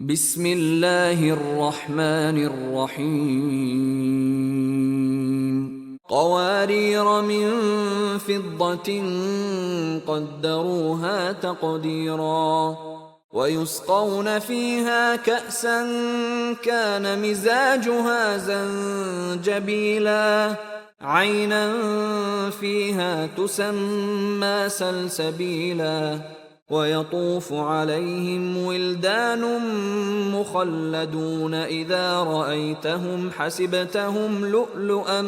بسم الله الرحمن الرحيم قوارير من فضة قدروها تقديرا ويسقون فيها كأسا كان مزاجها زنجبيلا عينا فيها تسمى سلسبيلا ويطوف عليهم ولدان مخلدون إذا رأيتهم حسبتهم لؤلؤا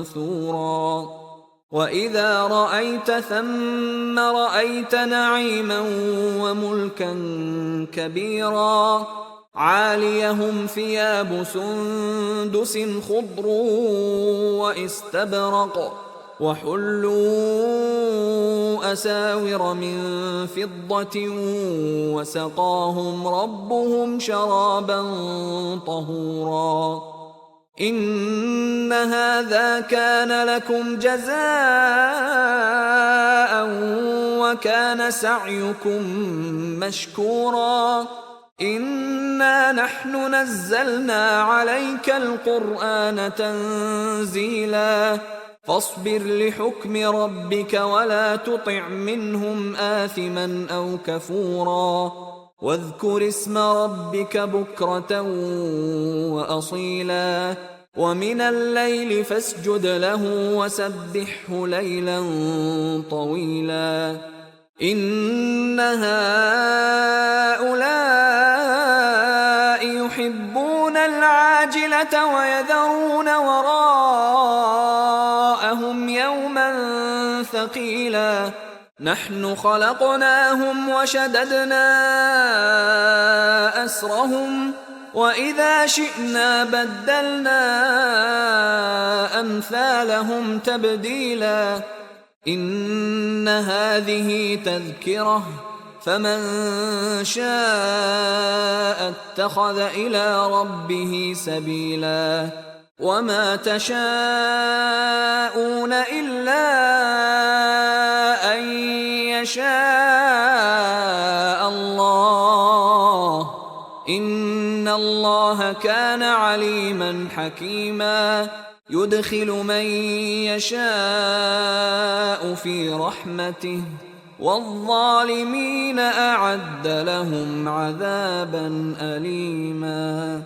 منثورا وإذا رأيت ثم رأيت نعيما وملكا كبيرا عاليهم ثياب سندس خضر واستبرق وحلوا أساور من فضة وسقاهم ربهم شرابا طهورا إن هذا كان لكم جزاء وكان سعيكم مشكورا إنا نحن نزلنا عليك القرآن تنزيلا فاصبر لحكم ربك ولا تطع منهم آثما أو كفورا واذكر اسم ربك بكرة وأصيلا ومن الليل فاسجد له وسبحه ليلا طويلا إن هؤلاء يحبون العاجلة ويذرون وراءهم يوما ثقيلا نحن خلقناهم وشددنا أسرهم وإذا شئنا بدلنا أمثالهم تبديلا إن هذه تذكرة فمن شاء اتخذ إلى ربه سبيلا وما تشاءون إلا أن يشاء الله إن الله كان عليما حكيما يدخل من يشاء في رحمته والظالمين أعد لهم عذابا أليما